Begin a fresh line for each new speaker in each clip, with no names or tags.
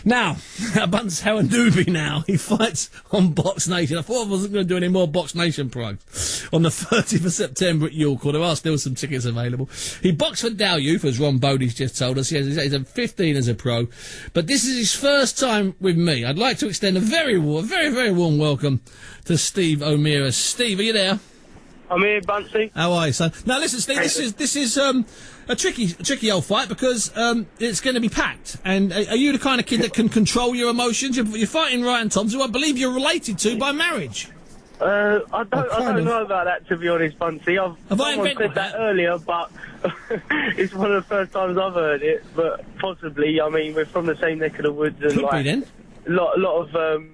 Now, Bunce Hawandubi now. He fights on Box Nation. I thought I wasn't going to do any more Box Nation plugs. On the 30th of September at York. There are still some tickets available. He boxed for Dow Youth, as Ron Bodie's just told us. He's a 15 as a pro. But this is his first time with me. I'd like to extend a very, very warm welcome to Steve O'Meara. Steve, are you there?
I'm here, Buncey.
How are you, son? Now, listen, Steve, this is a tricky old fight because it's going to be packed. And are you the kind of kid that can control your emotions? You're fighting Ryan Toms, who I believe you're related to by marriage.
I don't know about that, to be honest, Buncey. Someone said that earlier, but it's one of the first times I've heard it. But possibly, I mean, we're from the same neck of the woods, and
Could be then.
A lot of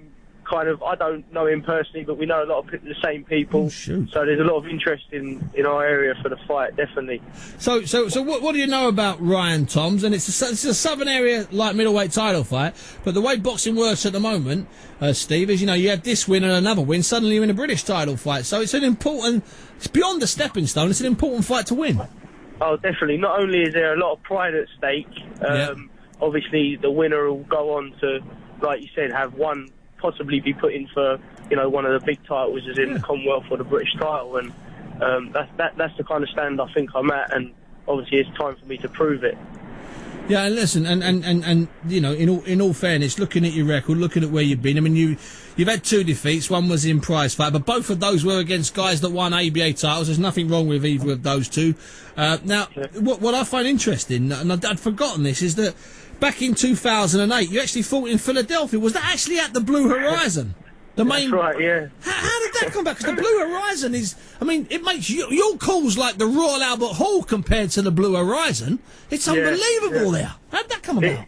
kind of, I don't know him personally, but we know a lot of the same people.
Oh, shoot.
So there's a lot of interest in our area for the fight, definitely.
So what do you know about Ryan Toms? And it's a Southern area light-middleweight title fight, but the way boxing works at the moment, Steve, is, you have this win and another win, suddenly you're in a British title fight. So it's it's beyond a stepping stone, it's an important fight to win.
Oh, definitely. Not only is there a lot of pride at stake, obviously the winner will go on to, like you said, have possibly be put in for, one of the big titles, as in the Commonwealth or the British title, and that's the kind of stand I think I'm at, and obviously it's time for me to prove it.
Yeah, and listen, and in all fairness, looking at your record, looking at where you've been, I mean, you've had 2 defeats. One was in prize fight, but both of those were against guys that won ABA titles. There's nothing wrong with either of those two. What I find interesting, and I'd forgotten this, is that back in 2008, you actually fought in Philadelphia. Was that actually at the Blue Horizon?
That's right, yeah.
How did that come back? Because the Blue Horizon it makes your calls like the Royal Albert Hall compared to the Blue Horizon. It's unbelievable there. How did that come about?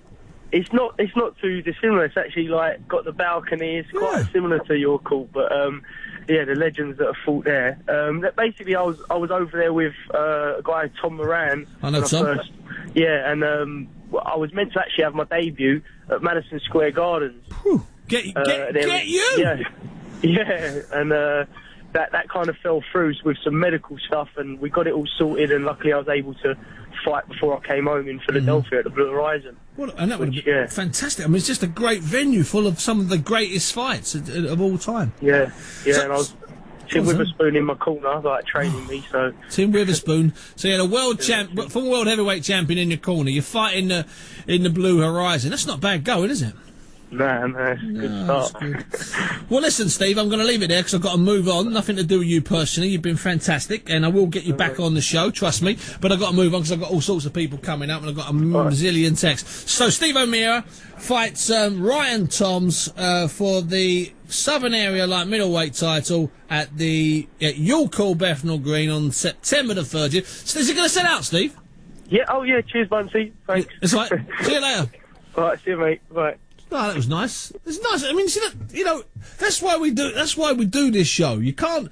It's not too dissimilar. It's actually got the balcony. It's quite similar to your call, but the legends that have fought there. Basically, I was over there with a guy, Tom Moran.
I know Tom.
And I was meant to actually have my debut at Madison Square Gardens.
Whew. Get you!
Yeah, and that kind of fell through with some medical stuff, and we got it all sorted, and luckily I was able to fight before I came home in Philadelphia at the Blue Horizon.
And that would have been fantastic. I mean, it's just a great venue full of some of the greatest fights of all time.
Yeah, and I was Tim Witherspoon in my corner, training me. So
Tim Witherspoon. So you had a former world heavyweight champion in your corner. You're fighting in the Blue Horizon. That's not bad going, is it?
Nah, it's a good start.
Good. Well, listen, Steve, I'm going to leave it there because I've got to move on. Nothing to do with you personally. You've been fantastic, and I will get you back on the show, trust me. But I've got to move on because I've got all sorts of people coming up, and I've got a zillion texts. So Steve O'Meara fights Ryan Toms for the Southern Area Light-Middleweight title at York Hall, Bethnal Green on September the 30th. So is it going to sell out, Steve?
Yeah, cheers, Buncey. Thanks.
That's right. See you later.
All right, see you, mate. Bye.
Oh, that was nice. It's nice. I mean, that's why we do this show. You can't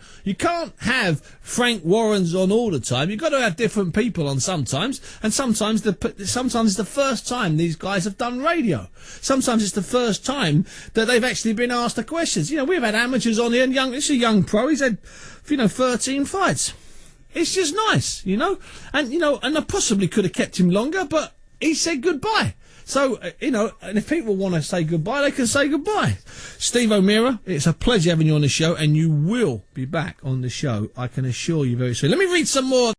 have Frank Warrens on all the time. You've got to have different people on sometimes, and sometimes it's the first time these guys have done radio. Sometimes it's the first time that they've actually been asked the questions. We've had amateurs on here, and it's a young pro. He's had 13 fights. It's just nice, and I possibly could have kept him longer, but he said goodbye. So, and if people want to say goodbye, they can say goodbye. Steve O'Meara, it's a pleasure having you on the show, and you will be back on the show, I can assure you very soon. Let me read some more.